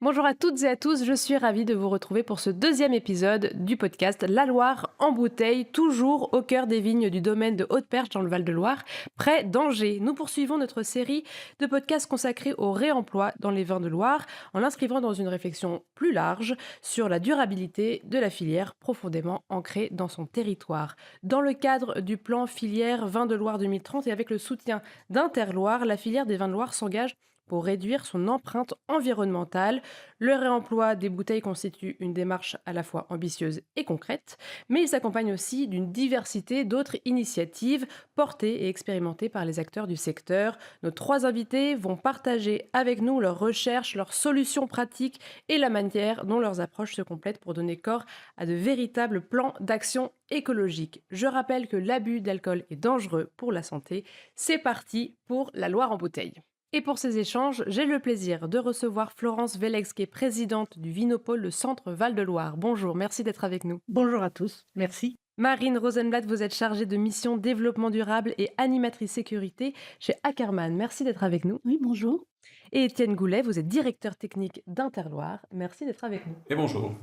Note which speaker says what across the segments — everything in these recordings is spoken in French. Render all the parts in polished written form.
Speaker 1: Bonjour à toutes et à tous, je suis ravie de vous retrouver pour ce deuxième épisode du podcast La Loire en bouteille, toujours au cœur des vignes du domaine de Haute-Perche dans le Val-de-Loire, près d'Angers. Nous poursuivons notre série de podcasts consacrés au réemploi dans les vins de Loire, en l'inscrivant dans une réflexion plus large sur la durabilité de la filière profondément ancrée dans son territoire. Dans le cadre du plan filière Vins de Loire 2030 et avec le soutien d'Interloire, la filière des vins de Loire s'engage pour réduire son empreinte environnementale. Le réemploi des bouteilles constitue une démarche à la fois ambitieuse et concrète, mais il s'accompagne aussi d'une diversité d'autres initiatives portées et expérimentées par les acteurs du secteur. Nos trois invités vont partager avec nous leurs recherches, leurs solutions pratiques et la manière dont leurs approches se complètent pour donner corps à de véritables plans d'action écologique. Je rappelle que l'abus d'alcool est dangereux pour la santé. C'est parti pour la Loire en bouteille. Et pour ces échanges, j'ai le plaisir de recevoir Florence Vellex, qui est présidente du Vinopôle, le Centre Val-de-Loire. Bonjour, merci d'être avec nous.
Speaker 2: Bonjour à tous, merci.
Speaker 1: Marine Rosenblatt, vous êtes chargée de mission développement durable et animatrice sécurité chez Ackermann. Merci d'être avec nous.
Speaker 2: Oui, bonjour.
Speaker 1: Et Étienne Goulet, vous êtes directeur technique d'Interloire. Merci d'être avec nous.
Speaker 3: Et bonjour.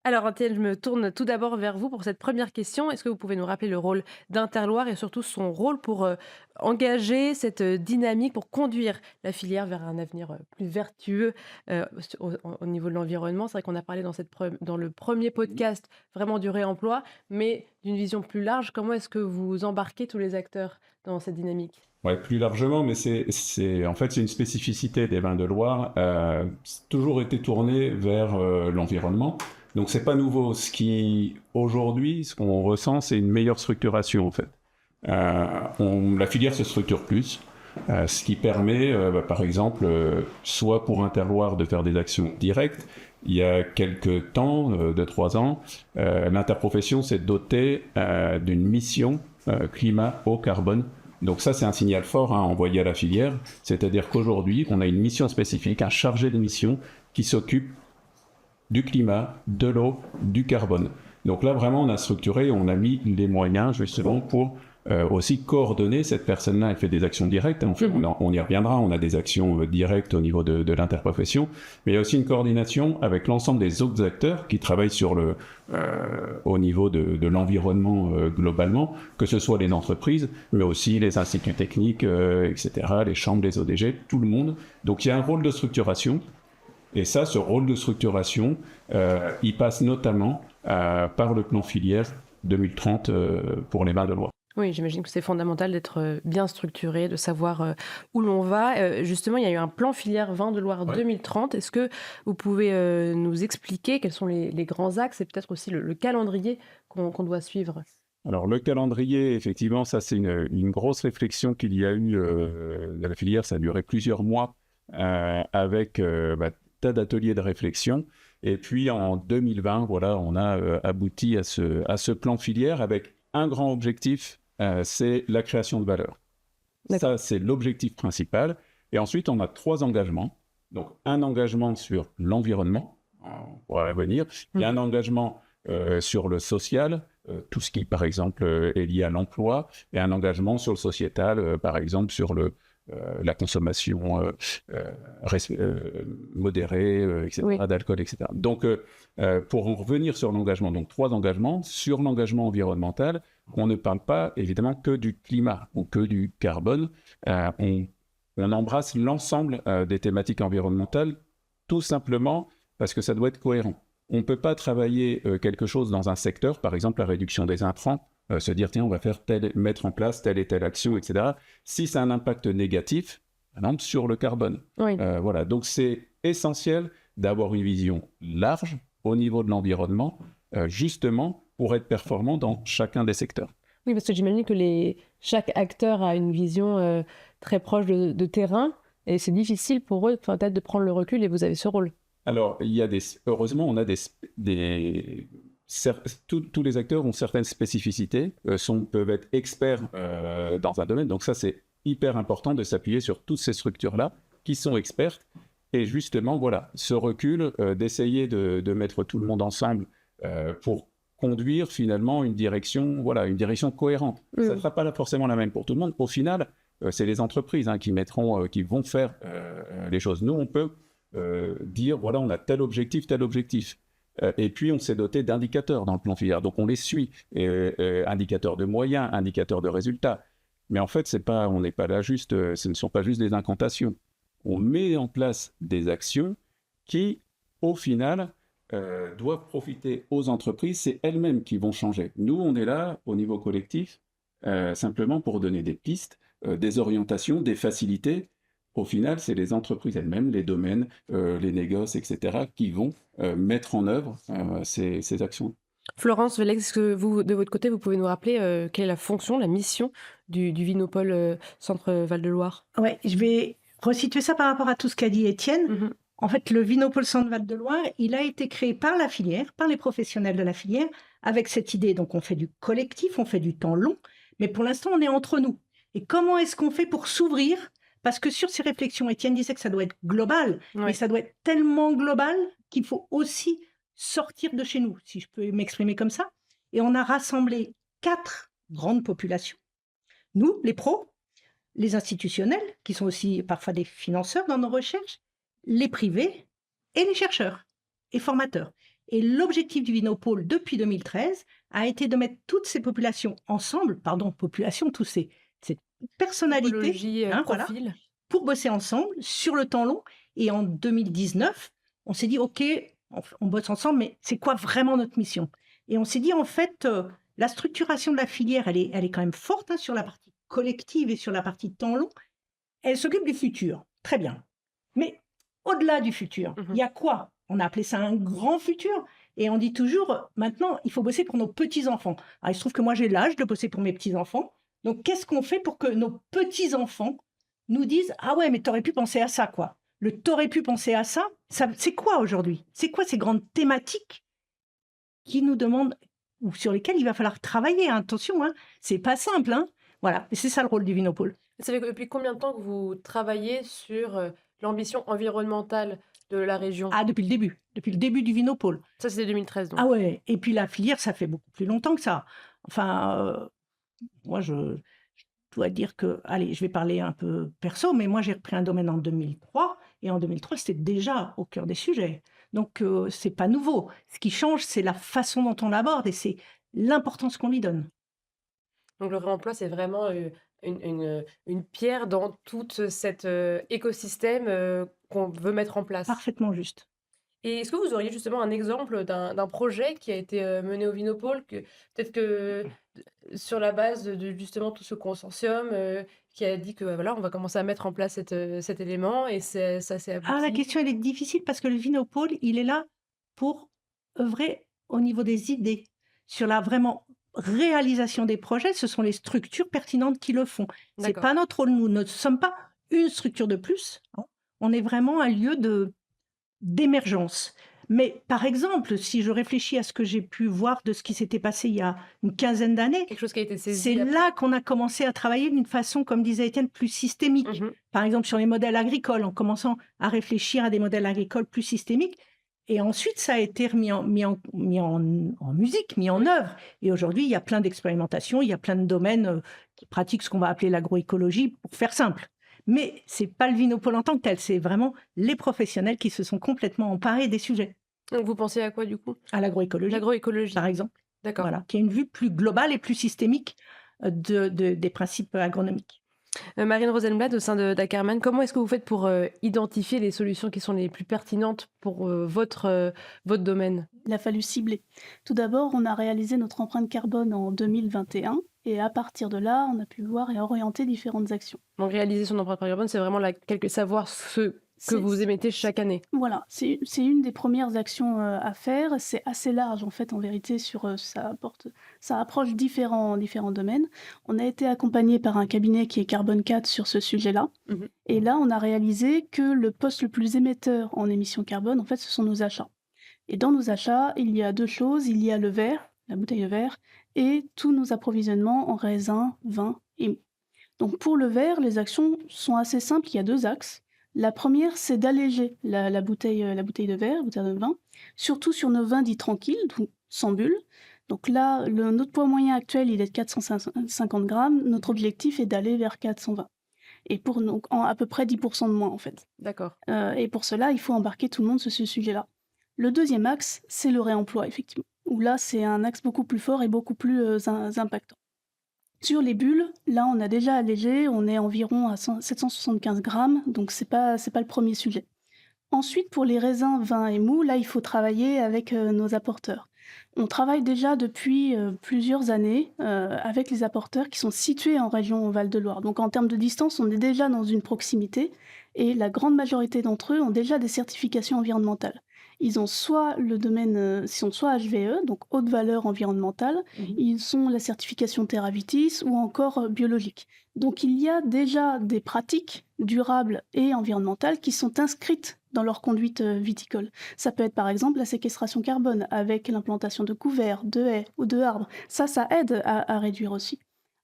Speaker 1: Alors, Étienne, je me tourne tout d'abord vers vous pour cette première question. Est-ce que vous pouvez nous rappeler le rôle d'Interloire et surtout son rôle pour engager cette dynamique, pour conduire la filière vers un avenir plus vertueux au niveau de l'environnement? C'est vrai qu'on a parlé dans le premier podcast vraiment du réemploi, mais d'une vision plus large. Comment est-ce que vous embarquez tous les acteurs dans cette dynamique?
Speaker 3: Ouais, plus largement, mais c'est une spécificité des vins de Loire. C'est toujours été tourné vers l'environnement. Donc c'est pas nouveau. Aujourd'hui, ce qu'on ressent, c'est une meilleure structuration en fait. La filière se structure plus, ce qui permet, par exemple, soit pour Interloire de faire des actions directes. Il y a quelques temps, 2-3 ans, l'interprofession s'est dotée d'une mission climat haut carbone. Donc ça, c'est un signal fort à envoyer à la filière. C'est-à-dire qu'aujourd'hui, on a une mission spécifique, un chargé de mission qui s'occupe du climat, de l'eau, du carbone. Donc là, vraiment, on a structuré, on a mis les moyens justement pour aussi coordonner cette personne-là. Elle fait des actions directes, on y reviendra, on a des actions directes au niveau de l'interprofession, mais il y a aussi une coordination avec l'ensemble des autres acteurs qui travaillent au niveau de l'environnement globalement, que ce soit les entreprises, mais aussi les instituts techniques, etc., les chambres, les ODG, tout le monde. Donc il y a un rôle de structuration. Et ça, ce rôle de structuration, il passe notamment par le plan filière 2030 pour les vins de Loire.
Speaker 1: Oui, j'imagine que c'est fondamental d'être bien structuré, de savoir où l'on va. Justement, il y a eu un plan filière vins de Loire 2030. Est-ce que vous pouvez nous expliquer quels sont les grands axes et peut-être aussi le calendrier qu'on doit suivre?
Speaker 3: Alors le calendrier, effectivement, ça c'est une grosse réflexion qu'il y a eu de la filière. Ça a duré plusieurs mois avec tas d'ateliers de réflexion. Et puis en 2020, voilà, on a abouti à ce plan filière avec un grand objectif, c'est la création de valeur. Ça, c'est l'objectif principal. Et ensuite, on a 3 engagements. Donc, un engagement sur l'environnement, on pourra revenir. Il y a un engagement sur le social, tout ce qui, par exemple, est lié à l'emploi, et un engagement sur le sociétal, par exemple, sur la consommation modérée, etc., oui, d'alcool, etc. Donc, pour en revenir sur l'engagement, donc 3 engagements. Sur l'engagement environnemental, on ne parle pas évidemment que du climat ou que du carbone. On embrasse l'ensemble des thématiques environnementales, tout simplement parce que ça doit être cohérent. On ne peut pas travailler quelque chose dans un secteur, par exemple la réduction des intrants, se dire tiens, on va mettre en place telle et telle action, etc. Si ça a un impact négatif, par exemple sur le carbone. Oui. Voilà. Donc c'est essentiel d'avoir une vision large au niveau de l'environnement, justement pour être performant dans chacun des secteurs.
Speaker 1: Oui, parce que j'imagine que chaque acteur a une vision très proche de terrain, et c'est difficile pour eux peut-être de prendre le recul, et vous avez ce rôle.
Speaker 3: Alors, heureusement, on a tous les acteurs ont certaines spécificités, peuvent être experts dans un domaine. Donc ça, c'est hyper important de s'appuyer sur toutes ces structures-là qui sont expertes. Et justement, voilà, ce recul, d'essayer de mettre tout le monde ensemble pour conduire finalement une direction cohérente. Ça ne sera pas forcément la même pour tout le monde. Au final, c'est les entreprises qui vont faire les choses. Nous, on peut dire, voilà, on a tel objectif. Et puis, on s'est doté d'indicateurs dans le plan filière. Donc, on les suit. Indicateurs de moyens, indicateurs de résultats. Mais en fait, on n'est pas là juste, ce ne sont pas juste des incantations. On met en place des actions qui, au final, doivent profiter aux entreprises. C'est elles-mêmes qui vont changer. Nous, on est là, au niveau collectif, simplement pour donner des pistes, des orientations, des facilités. Au final, c'est les entreprises elles-mêmes, les domaines, les négoces, etc., qui vont mettre en œuvre ces actions.
Speaker 1: Florence Velez, est-ce que vous, de votre côté, vous pouvez nous rappeler quelle est la fonction, la mission du Vinopole Centre Val-de-Loire?
Speaker 2: Oui, je vais resituer ça par rapport à tout ce qu'a dit Étienne. En fait, le Vinopole Centre Val-de-Loire, il a été créé par la filière, par les professionnels de la filière, avec cette idée. Donc, on fait du collectif, on fait du temps long, mais pour l'instant, on est entre nous. Et comment est-ce qu'on fait pour s'ouvrir? Parce que sur ces réflexions, Étienne disait que ça doit être global, mais ça doit être tellement global qu'il faut aussi sortir de chez nous, si je peux m'exprimer comme ça. Et on a rassemblé 4 grandes populations. Nous, les pros, les institutionnels, qui sont aussi parfois des financeurs dans nos recherches, les privés et les chercheurs et formateurs. Et l'objectif du Vinopole depuis 2013 a été de mettre toutes ces populations ensemble, toutes ces personnalités, voilà, pour bosser ensemble sur le temps long. Et en 2019, on s'est dit, OK, on bosse ensemble, mais c'est quoi vraiment notre mission? Et on s'est dit, en fait, la structuration de la filière, elle est quand même forte sur la partie collective et sur la partie temps long. Elle s'occupe du futur, très bien. Mais au-delà du futur, il y a quoi? On a appelé ça un grand futur. Et on dit toujours, maintenant, il faut bosser pour nos petits-enfants. Alors, il se trouve que moi, j'ai l'âge de bosser pour mes petits-enfants. Donc, qu'est-ce qu'on fait pour que nos petits-enfants nous disent « Ah ouais, mais t'aurais pu penser à ça, quoi ». Le « t'aurais pu penser à ça », c'est quoi aujourd'hui? C'est quoi ces grandes thématiques qui nous demandent, ou sur lesquelles il va falloir travailler? Attention, c'est pas simple. Voilà, et c'est ça le rôle du Vinopole.
Speaker 1: Ça fait depuis combien de temps que vous travaillez sur l'ambition environnementale de la région?
Speaker 2: Ah, depuis le début du Vinopole.
Speaker 1: Ça, c'était 2013, donc.
Speaker 2: Ah ouais, et puis la filière, ça fait beaucoup plus longtemps que ça. Enfin, moi, je dois dire que, allez, je vais parler un peu perso, mais moi, j'ai repris un domaine en 2003, et en 2003, c'était déjà au cœur des sujets. Donc, c'est pas nouveau. Ce qui change, c'est la façon dont on l'aborde, et c'est l'importance qu'on lui donne.
Speaker 1: Donc, le réemploi, c'est vraiment une pierre dans tout cet écosystème qu'on veut mettre en place.
Speaker 2: Parfaitement juste.
Speaker 1: Et est-ce que vous auriez justement un exemple d'un projet qui a été mené au Vinopole, peut-être que sur la base de justement tout ce consortium qui a dit que voilà, on va commencer à mettre en place cet élément et ça s'est abouti?
Speaker 2: Ah, la question, elle est difficile parce que le Vinopole, il est là pour œuvrer au niveau des idées. Sur la vraiment réalisation des projets, ce sont les structures pertinentes qui le font. C'est
Speaker 1: D'accord.
Speaker 2: pas notre rôle, nous ne sommes pas une structure de plus. On est vraiment un lieu d'émergence. Mais par exemple, si je réfléchis à ce que j'ai pu voir de ce qui s'était passé il y a une quinzaine d'années,
Speaker 1: Quelque chose qui a été saisi
Speaker 2: c'est
Speaker 1: après.
Speaker 2: là qu'on a commencé à travailler d'une façon, comme disait Étienne, plus systémique. Par exemple, sur les modèles agricoles, en commençant à réfléchir à des modèles agricoles plus systémiques. Et ensuite, ça a été mis en musique, mis en œuvre. Et aujourd'hui, il y a plein d'expérimentations, il y a plein de domaines qui pratiquent ce qu'on va appeler l'agroécologie, pour faire simple. Mais ce n'est pas le Vinopole en tant que tel, c'est vraiment les professionnels qui se sont complètement emparés des sujets.
Speaker 1: Donc vous pensez à quoi du coup?
Speaker 2: À l'agroécologie,
Speaker 1: L'agroécologie.
Speaker 2: par exemple.
Speaker 1: D'accord.
Speaker 2: Voilà, qui a une vue plus globale et plus systémique des principes agronomiques.
Speaker 1: Marine Rosenblatt, au sein d'Ackerman, comment est-ce que vous faites pour identifier les solutions qui sont les plus pertinentes pour votre domaine?
Speaker 4: Il a fallu cibler. Tout d'abord, on a réalisé notre empreinte carbone en 2021 et à partir de là, on a pu voir et orienter différentes actions.
Speaker 1: Donc réaliser son empreinte carbone, c'est vraiment savoir ce que vous émettez chaque année.
Speaker 4: Voilà, c'est une des premières actions à faire. C'est assez large en fait, en vérité, ça approche différents domaines. On a été accompagné par un cabinet qui est Carbone 4 sur ce sujet-là. Et là, on a réalisé que le poste le plus émetteur en émissions carbone, en fait, ce sont nos achats. Et dans nos achats, il y a 2 choses. Il y a le verre, la bouteille de verre, et tous nos approvisionnements en raisin, vin et mou. Donc pour le verre, les actions sont assez simples. Il y a 2 axes. La première, c'est d'alléger la bouteille de verre, la bouteille de vin, surtout sur nos vins dits tranquilles, donc sans bulles. Donc là, notre poids moyen actuel, il est de 450 grammes. Notre objectif est d'aller vers 420. Et pour donc, à peu près 10% de moins, en fait.
Speaker 1: D'accord.
Speaker 4: Et pour cela, il faut embarquer tout le monde sur ce sujet-là. Le deuxième axe, c'est le réemploi, effectivement. Où là, c'est un axe beaucoup plus fort et beaucoup plus impactant. Sur les bulles, là, on a déjà allégé, on est environ à 775 grammes, donc c'est pas le premier sujet. Ensuite, pour les raisins, vins et mous, là, il faut travailler avec nos apporteurs. On travaille déjà depuis plusieurs années avec les apporteurs qui sont situés en région Val-de-Loire. Donc en termes de distance, on est déjà dans une proximité et la grande majorité d'entre eux ont déjà des certifications environnementales. Ils ont soit le domaine, ils sont soit HVE, donc haute valeur environnementale, ils ont la certification Terravitis ou encore biologique. Donc il y a déjà des pratiques durables et environnementales qui sont inscrites dans leur conduite viticole. Ça peut être par exemple la séquestration carbone avec l'implantation de couverts, de haies ou de arbres. Ça aide à réduire aussi.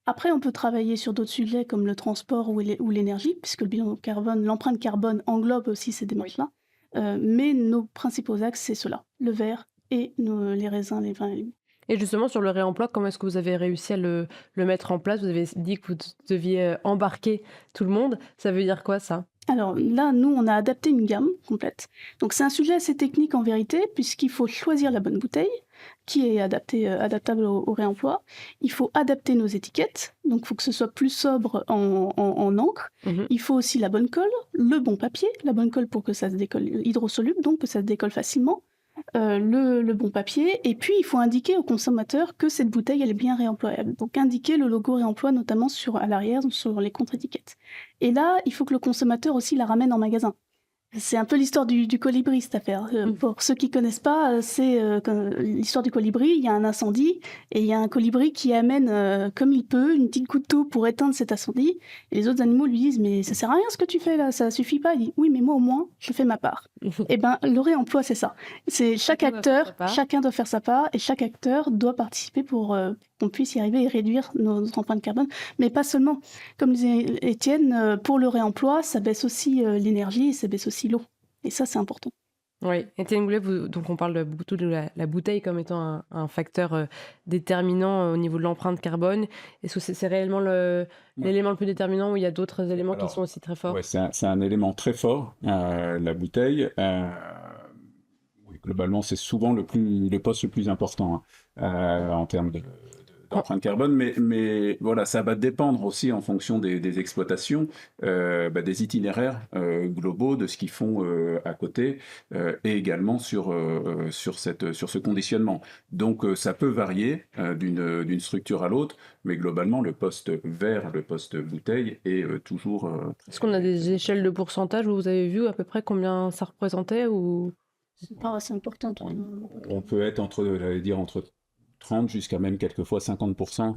Speaker 4: Après, on peut travailler sur d'autres sujets comme le transport ou l'énergie, puisque le bilan carbone, l'empreinte carbone englobe aussi ces démarches-là. Mais nos principaux axes, c'est cela, le verre et les raisins, les vins et les mous.
Speaker 1: Et justement, sur le réemploi, comment est-ce que vous avez réussi à le mettre en place? Vous avez dit que vous deviez embarquer tout le monde. Ça veut dire quoi, ça?
Speaker 4: Alors là, nous, on a adapté une gamme complète. Donc c'est un sujet assez technique en vérité, puisqu'il faut choisir la bonne bouteille, qui est adaptable au réemploi. Il faut adapter nos étiquettes, donc il faut que ce soit plus sobre en encre. Il faut aussi la bonne colle, le bon papier, la bonne colle pour que ça se décolle, hydrosoluble, donc que ça se décolle facilement. Le bon papier, et puis il faut indiquer au consommateur que cette bouteille elle est bien réemployable. Donc indiquer le logo réemploi notamment à l'arrière, sur les contre-étiquettes. Et là, il faut que le consommateur aussi la ramène en magasin. C'est un peu l'histoire du colibri, cette affaire. Pour ceux qui connaissent pas, c'est l'histoire du colibri. Il y a un incendie et il y a un colibri qui amène, comme il peut, une petite goutte d'eau pour éteindre cet incendie. Et les autres animaux lui disent « Mais ça sert à rien ce que tu fais là, ça suffit pas. » Il dit « Oui, mais moi au moins, je fais ma part. » Et ben, le réemploi, c'est ça. C'est chacun doit faire sa part et chaque acteur doit participer pour qu'on puisse y arriver et réduire notre empreinte carbone. Mais pas seulement. Comme disait Étienne, pour le réemploi, ça baisse aussi l'énergie et ça baisse aussi l'eau. Et ça, c'est important.
Speaker 1: Oui, Étienne Goulet, donc on parle beaucoup de la bouteille comme étant un facteur déterminant au niveau de l'empreinte carbone. Est-ce que c'est réellement l'élément le plus déterminant ou il y a d'autres éléments qui sont aussi très forts?
Speaker 3: Oui, c'est un élément très fort, la bouteille. Oui, globalement, c'est souvent le poste le plus important en termes d'empreinte carbone, mais voilà, ça va dépendre aussi en fonction des exploitations, des itinéraires globaux, de ce qu'ils font à côté, et également sur ce conditionnement. Donc ça peut varier d'une structure à l'autre, mais globalement le poste verre, le poste bouteille est toujours...
Speaker 1: Est-ce qu'on a des échelles de pourcentage où vous avez vu à peu près combien ça représentait ou...
Speaker 4: C'est pas assez important.
Speaker 3: On peut être entre 30 jusqu'à même quelquefois 50%,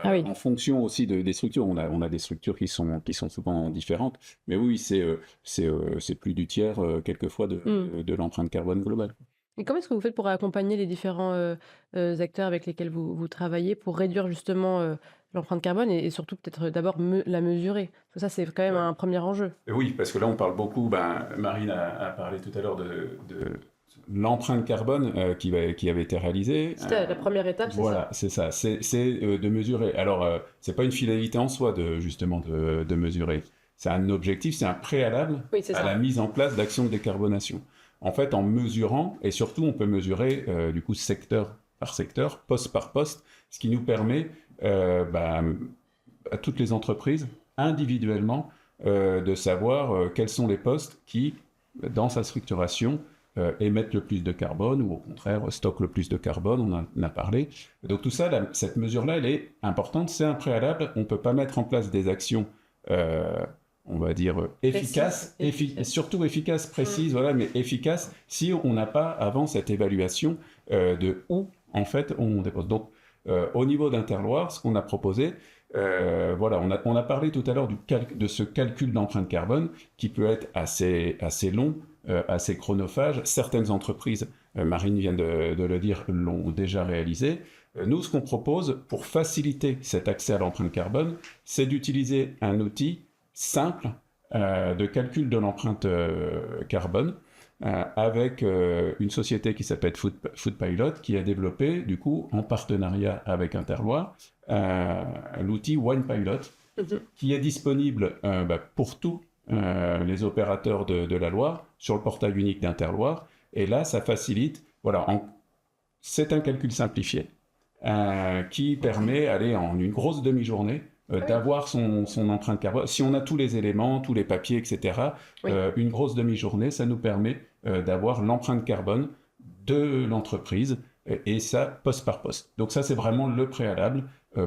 Speaker 3: en fonction aussi des structures. On a des structures qui sont souvent différentes, mais oui, c'est plus du tiers quelquefois de l'empreinte carbone globale.
Speaker 1: Et comment est-ce que vous faites pour accompagner les différents acteurs avec lesquels vous travaillez pour réduire justement l'empreinte carbone et surtout peut-être d'abord la mesurer? Parce que ça, c'est quand même un premier enjeu.
Speaker 3: Oui, parce que là, on parle beaucoup, Marine a parlé tout à l'heure de l'empreinte carbone qui avait été réalisée.
Speaker 1: C'était la première étape, c'est
Speaker 3: voilà,
Speaker 1: ça?
Speaker 3: c'est ça, c'est de mesurer. Alors, c'est pas une finalité en soi de mesurer. C'est un objectif, c'est un préalable à la mise en place d'actions de décarbonation. En fait, en mesurant, et surtout on peut mesurer du coup secteur par secteur, poste par poste, ce qui nous permet à toutes les entreprises, individuellement, de savoir quels sont les postes qui, dans sa structuration, émettent le plus de carbone ou au contraire stockent le plus de carbone, on en a parlé. Donc tout ça, cette mesure-là, elle est importante, c'est un préalable, on ne peut pas mettre en place des actions, on va dire, efficaces, surtout efficaces, précises, voilà, mais efficaces, si on n'a pas avant cette évaluation de où, en fait, on dépose. Donc, au niveau d'Interloire, ce qu'on a proposé, voilà, on a parlé tout à l'heure de ce calcul d'empreinte carbone qui peut être assez long, assez chronophage. Certaines entreprises, Marine vient de le dire, l'ont déjà réalisé. Nous, ce qu'on propose pour faciliter cet accès à l'empreinte carbone, c'est d'utiliser un outil simple de calcul de l'empreinte carbone avec une société qui s'appelle Food Pilot, qui a développé, du coup, en partenariat avec Interloire, l'outil Wine Pilot, qui est disponible pour tous les opérateurs de la Loire sur le portail unique d'Interloire. Et là, ça facilite, voilà, c'est un calcul simplifié qui permet, en une grosse demi-journée, d'avoir son empreinte carbone. Si on a tous les éléments, tous les papiers, etc., une grosse demi-journée, ça nous permet d'avoir l'empreinte carbone de l'entreprise, et ça, poste par poste. Donc ça, c'est vraiment le préalable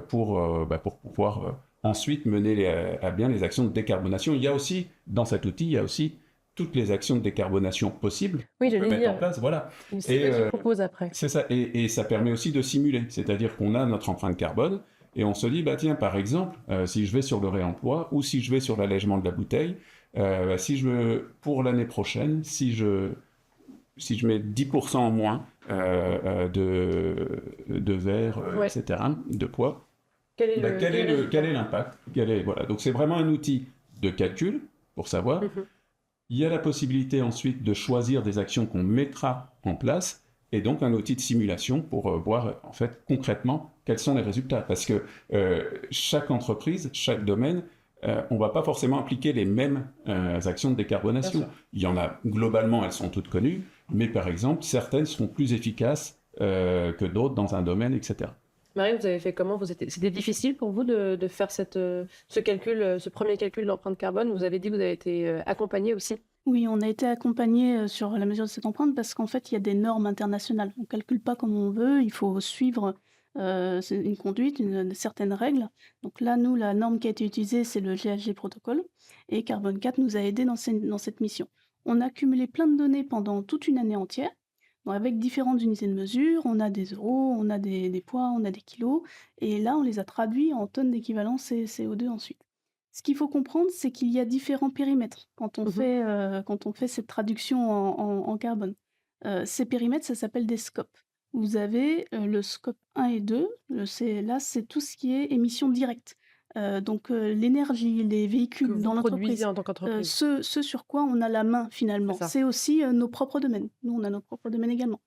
Speaker 3: pour pouvoir ensuite mener à bien les actions de décarbonation. Il y a aussi, dans cet outil, il y a aussi toutes les actions de décarbonation possibles
Speaker 1: qu'on
Speaker 3: peut mettre en place. Voilà.
Speaker 1: Et je propose après.
Speaker 3: C'est ça. Et ça permet aussi de simuler. C'est-à-dire qu'on a notre empreinte carbone et on se dit, tiens, par exemple, si je vais sur le réemploi ou si je vais sur l'allègement de la bouteille, pour l'année prochaine, si je mets 10% en moins de verre, etc., de poids, quel est l'impact? Voilà. Donc c'est vraiment un outil de calcul pour savoir. Il y a la possibilité ensuite de choisir des actions qu'on mettra en place, et donc un outil de simulation pour voir en fait concrètement quels sont les résultats. Parce que chaque entreprise, chaque domaine, on ne va pas forcément appliquer les mêmes actions de décarbonation. Il y en a, globalement, elles sont toutes connues, mais par exemple, certaines seront plus efficaces que d'autres dans un domaine, etc.
Speaker 1: Marie, vous avez fait comment? C'était difficile pour vous de faire ce calcul, ce premier calcul d'empreinte carbone? Vous avez dit que vous avez été accompagné aussi.
Speaker 4: Oui, on a été accompagné sur la mesure de cette empreinte parce qu'en fait, il y a des normes internationales. On ne calcule pas comme on veut, il faut suivre une conduite, certaines règles. Donc là, nous, la norme qui a été utilisée, c'est le GHG Protocol, et Carbone 4 nous a aidés dans cette mission. On a accumulé plein de données pendant toute une année entière, avec différentes unités de mesure. On a des euros, on a des poids, on a des kilos, et là, on les a traduits en tonnes d'équivalent CO2 ensuite. Ce qu'il faut comprendre, c'est qu'il y a différents périmètres quand on fait cette traduction en carbone. Ces périmètres, ça s'appelle des scopes. Vous avez le scope 1 et 2, c'est tout ce qui est émissions directes. Donc l'énergie, les véhicules dans l'entreprise,
Speaker 1: en tant qu'entreprise.
Speaker 4: ce sur quoi on a la main finalement, c'est aussi nos propres domaines. Nous, on a nos propres domaines également.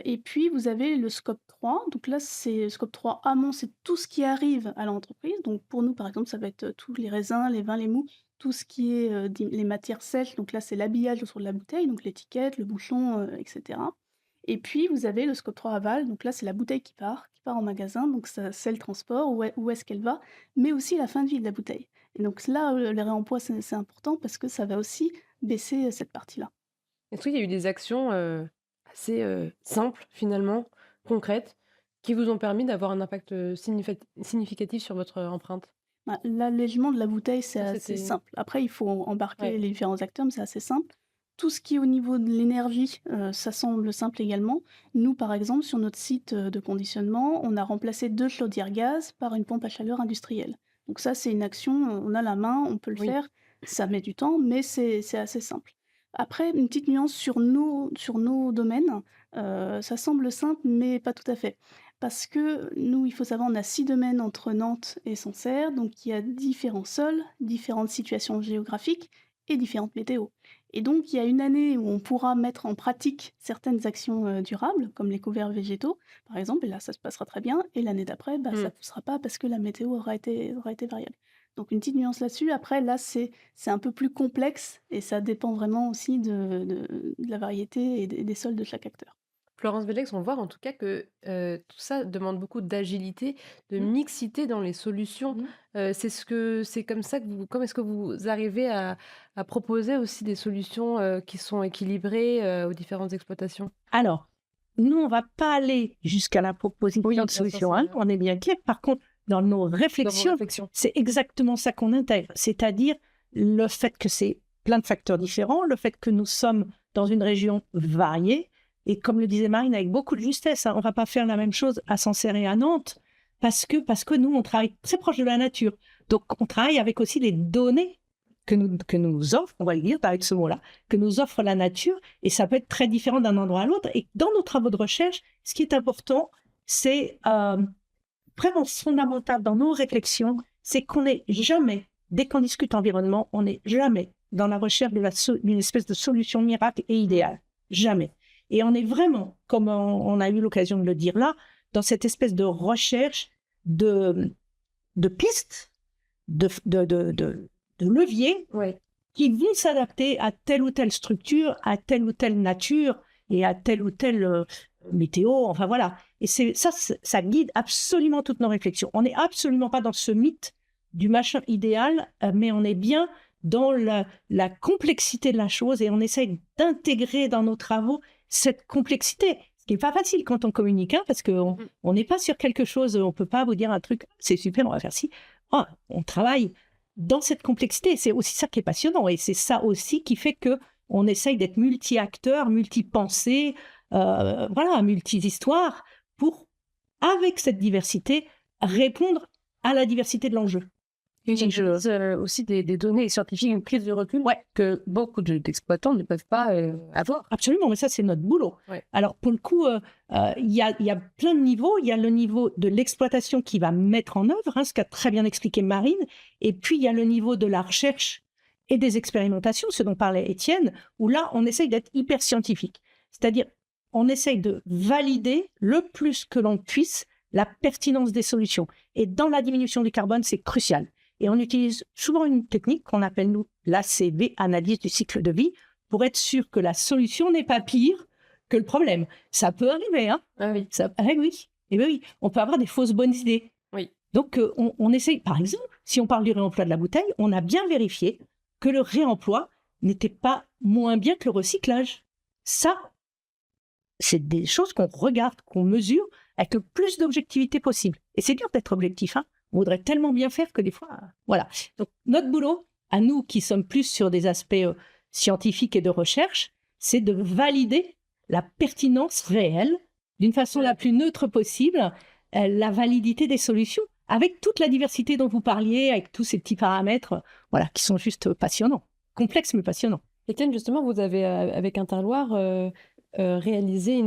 Speaker 4: Et puis, vous avez le scope 3. Donc là, c'est scope 3 amont, c'est tout ce qui arrive à l'entreprise. Donc pour nous, par exemple, ça va être tous les raisins, les vins, les mous, tout ce qui est les matières sèches. Donc là, c'est l'habillage autour de la bouteille, donc l'étiquette, le bouchon, etc. Et puis, vous avez le scope 3 aval. Donc là, c'est la bouteille qui part en magasin. Donc ça, c'est le transport, où est-ce qu'elle va, mais aussi la fin de vie de la bouteille. Et donc là, le réemploi, c'est important parce que ça va aussi baisser cette partie-là.
Speaker 1: Est-ce qu'il y a eu des actions assez simples, finalement, concrètes, qui vous ont permis d'avoir un impact significatif sur votre empreinte?
Speaker 4: L'allègement de la bouteille, c'est assez simple. Après, il faut embarquer les différents acteurs, mais c'est assez simple. Tout ce qui est au niveau de l'énergie, ça semble simple également. Nous, par exemple, sur notre site de conditionnement, on a remplacé 2 chaudières gaz par une pompe à chaleur industrielle. Donc ça, c'est une action, on a la main, on peut le faire. Ça met du temps, mais c'est assez simple. Après, une petite nuance sur nos domaines, ça semble simple, mais pas tout à fait. Parce que nous, il faut savoir, on a 6 domaines entre Nantes et Sancerre, donc il y a différents sols, différentes situations géographiques et différentes météos. Et donc, il y a une année où on pourra mettre en pratique certaines actions durables, comme les couverts végétaux, par exemple, et là, ça se passera très bien. Et l'année d'après, ça ne poussera pas parce que la météo aura été variable. Donc, une petite nuance là-dessus. Après, là, c'est un peu plus complexe et ça dépend vraiment aussi de la variété et des sols de chaque acteur.
Speaker 1: Florence Bellex, on voit en tout cas que tout ça demande beaucoup d'agilité, de mixité dans les solutions. C'est comme ça que comment est-ce que vous arrivez à proposer aussi des solutions qui sont équilibrées aux différentes exploitations?
Speaker 2: Alors, nous, on ne va pas aller jusqu'à la proposition de solution, on est bien clair. Par contre, dans nos réflexions, c'est exactement ça qu'on intègre. C'est-à-dire le fait que c'est plein de facteurs différents, le fait que nous sommes dans une région variée. Et comme le disait Marine, avec beaucoup de justesse, on ne va pas faire la même chose à Sancerre et à Nantes, parce que nous, on travaille très proche de la nature. Donc, on travaille avec aussi les données que nous offre, on va le dire avec ce mot-là, que nous offre la nature, et ça peut être très différent d'un endroit à l'autre. Et dans nos travaux de recherche, ce qui est important, c'est vraiment fondamental dans nos réflexions, c'est qu'on n'est jamais, dès qu'on discute environnement, on n'est jamais dans la recherche d'une espèce de solution miracle et idéale. Jamais. Et on est vraiment, comme on a eu l'occasion de le dire là, dans cette espèce de recherche de pistes, de leviers qui vont s'adapter à telle ou telle structure, à telle ou telle nature et à telle ou telle météo. Enfin voilà. Et ça guide absolument toutes nos réflexions. On n'est absolument pas dans ce mythe du machin idéal, mais on est bien dans la complexité de la chose et on essaye d'intégrer dans nos travaux cette complexité. Ce qui n'est pas facile quand on communique, hein, parce qu'on n'est pas sur quelque chose, on ne peut pas vous dire un truc, c'est super, on va faire ci. Oh, on travaille dans cette complexité. C'est aussi ça qui est passionnant et c'est ça aussi qui fait qu'on essaye d'être multi-acteurs, multi-pensées, voilà, multi-histoires pour, avec cette diversité, répondre à la diversité de l'enjeu.
Speaker 1: Aussi des données scientifiques, une prise de recul que beaucoup d'exploitants ne peuvent pas avoir.
Speaker 2: Absolument, mais ça, c'est notre boulot.
Speaker 1: Ouais.
Speaker 2: Alors, pour le coup, il y a plein de niveaux. Il y a le niveau de l'exploitation qui va mettre en œuvre, hein, ce qu'a très bien expliqué Marine. Et puis, il y a le niveau de la recherche et des expérimentations, ce dont parlait Étienne, où là, on essaye d'être hyper scientifique. C'est-à-dire, on essaye de valider le plus que l'on puisse la pertinence des solutions. Et dans la diminution du carbone, c'est crucial. Et on utilise souvent une technique qu'on appelle, nous, l'ACV, analyse du cycle de vie, pour être sûr que la solution n'est pas pire que le problème. Ça peut arriver, hein.
Speaker 1: Ah oui.
Speaker 2: Oui. Et bien oui, on peut avoir des fausses bonnes idées.
Speaker 1: Oui.
Speaker 2: Donc, on essaye, par exemple, si on parle du réemploi de la bouteille, on a bien vérifié que le réemploi n'était pas moins bien que le recyclage. Ça, c'est des choses qu'on regarde, qu'on mesure avec le plus d'objectivité possible. Et c'est dur d'être objectif, hein. On voudrait tellement bien faire que des fois... Voilà. Donc, notre boulot, à nous qui sommes plus sur des aspects scientifiques et de recherche, c'est de valider la pertinence réelle, d'une façon la plus neutre possible, la validité des solutions, avec toute la diversité dont vous parliez, avec tous ces petits paramètres voilà, qui sont juste passionnants. Complexes, mais passionnants.
Speaker 1: Étienne, justement, vous avez, avec Interloire, réalisé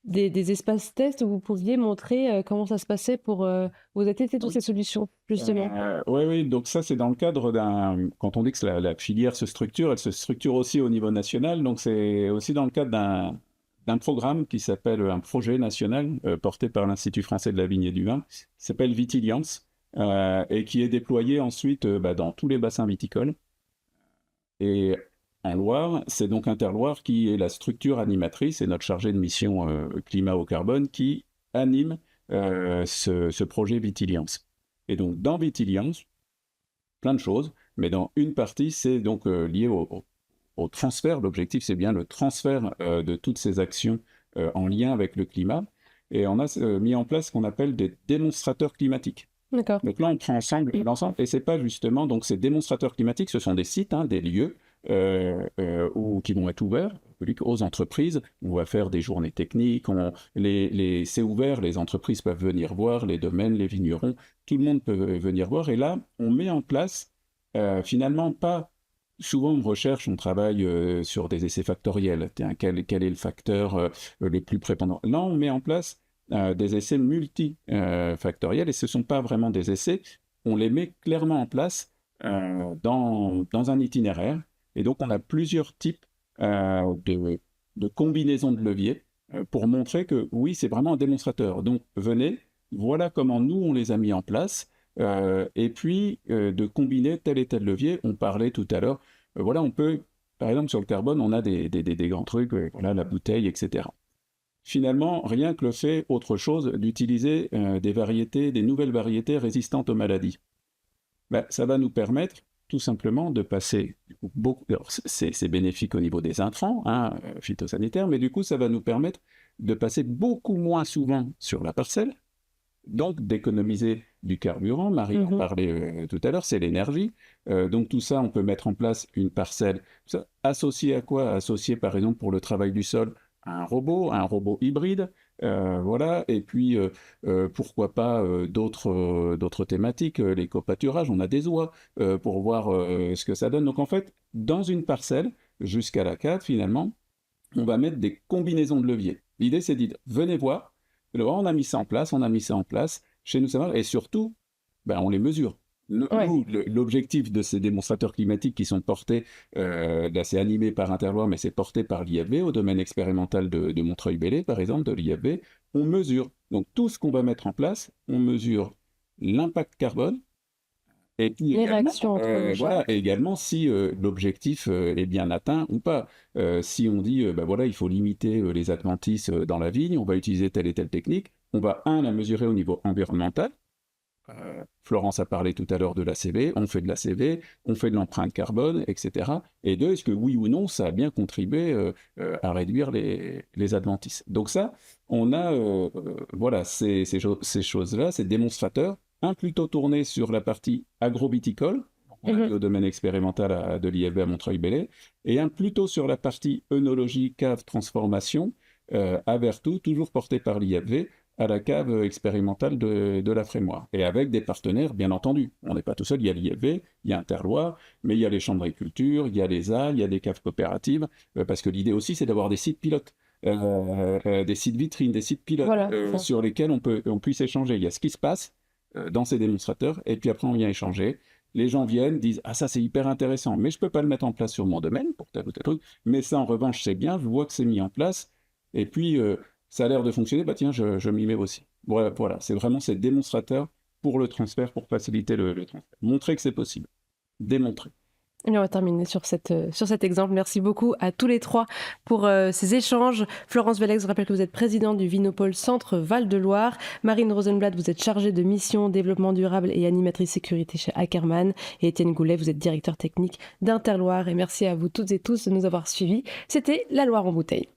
Speaker 1: des espaces tests où vous pouviez montrer comment ça se passait pour vous tester toutes ces solutions, justement.
Speaker 3: Oui, donc ça c'est dans le cadre quand on dit que la filière se structure, elle se structure aussi au niveau national, donc c'est aussi dans le cadre d'un programme qui s'appelle un projet national porté par l'Institut français de la vigne et du vin, qui s'appelle Vitiliance, et qui est déployé ensuite dans tous les bassins viticoles. Et en Loire, c'est donc Interloire qui est la structure animatrice et notre chargé de mission climat au carbone qui anime ce projet Vitiliance. Et donc dans Vitiliance, plein de choses, mais dans une partie, c'est donc lié au transfert. L'objectif, c'est bien le transfert de toutes ces actions en lien avec le climat. Et on a mis en place ce qu'on appelle des démonstrateurs climatiques.
Speaker 1: D'accord.
Speaker 3: Donc là, on prend ensemble l'ensemble, et c'est pas justement, donc ces démonstrateurs climatiques, ce sont des sites, hein, des lieux qui vont être ouverts aux entreprises. On va faire des journées techniques, c'est ouvert, les entreprises peuvent venir voir, les domaines, les vignerons, tout le monde peut venir voir. Et là, on met en place, finalement, pas souvent on recherche, on travaille sur des essais factoriels. Quel est le facteur le plus prépondérant? Là, on met en place des essais multifactoriels, et ce ne sont pas vraiment des essais, on les met clairement en place dans un itinéraire. Et donc, on a plusieurs types de combinaisons de leviers pour montrer que oui, c'est vraiment un démonstrateur. Donc, venez, voilà comment nous, on les a mis en place. Et puis, de combiner tel et tel levier. On parlait tout à l'heure, voilà, on peut, par exemple, sur le carbone, on a des grands trucs, voilà, la bouteille, etc. Finalement, rien que le fait, autre chose, d'utiliser des nouvelles variétés résistantes aux maladies. Ça va nous permettre tout simplement de passer beaucoup. Alors, c'est bénéfique au niveau des intrants, hein, phytosanitaires, mais du coup, ça va nous permettre de passer beaucoup moins souvent sur la parcelle, donc d'économiser du carburant. Marie en parlait tout à l'heure, c'est l'énergie. Donc tout ça, on peut mettre en place une parcelle. Ça, associé à quoi? Associé par exemple pour le travail du sol à un robot hybride. Voilà, et puis pourquoi pas d'autres thématiques, l'éco-pâturage, on a des oies pour voir ce que ça donne. Donc en fait, dans une parcelle, jusqu'à la 4 finalement, on va mettre des combinaisons de leviers. L'idée c'est de dire, venez voir, on a mis ça en place, chez nous ça va, et surtout, on les mesure. Nous, l'objectif de ces démonstrateurs climatiques qui sont portés, là c'est animé par Interloire, mais c'est porté par l'IFV, au domaine expérimental de Montreuil-Bellay, par exemple, de l'IFV, on mesure. Donc tout ce qu'on va mettre en place, on mesure l'impact carbone, et puis
Speaker 1: Les
Speaker 3: également,
Speaker 1: réactions entre les
Speaker 3: voilà, et également si l'objectif est bien atteint ou pas. Si on dit, bah voilà, il faut limiter les adventices dans la vigne, on va utiliser telle et telle technique, on va, la mesurer au niveau environnemental. Florence a parlé tout à l'heure de l'ACV, on fait de l'ACV, on fait de l'empreinte carbone, etc. Et deux, est-ce que oui ou non, ça a bien contribué à réduire les adventices. Donc ça, on a voilà, ces choses-là, ces démonstrateurs, un plutôt tourné sur la partie agroviticole, au domaine expérimental de l'IFB à Montreuil-Bellay, et un plutôt sur la partie œnologie, cave, transformation, à Vertou, toujours porté par l'IFV, à la cave expérimentale de la Frémoire. Et avec des partenaires, bien entendu. On n'est pas tout seul, il y a l'IFV, il y a Interloire, mais il y a les chambres d'agriculture, il y a les AL, il y a des caves coopératives, parce que l'idée aussi, c'est d'avoir des sites pilotes, des sites vitrines, des sites pilotes, sur lesquels on puisse échanger. Il y a ce qui se passe dans ces démonstrateurs, et puis après on vient échanger. Les gens viennent, disent « Ah, ça c'est hyper intéressant, mais je ne peux pas le mettre en place sur mon domaine, pour tel ou tel truc, mais ça en revanche c'est bien, je vois que c'est mis en place, et puis ça a l'air de fonctionner, bah tiens, je m'y mets aussi. » Voilà, c'est vraiment ces démonstrateurs pour le transfert, pour faciliter le transfert. Montrer que c'est possible. Démontrer.
Speaker 1: Et on va terminer sur cet exemple. Merci beaucoup à tous les trois pour ces échanges. Florence Vellex, je rappelle que vous êtes présidente du Vinopole Centre Val-de-Loire. Marine Rosenblatt, vous êtes chargée de mission, développement durable et animatrice sécurité chez Ackermann. Et Étienne Goulet, vous êtes directeur technique d'Interloire. Et merci à vous toutes et tous de nous avoir suivis. C'était La Loire en bouteille.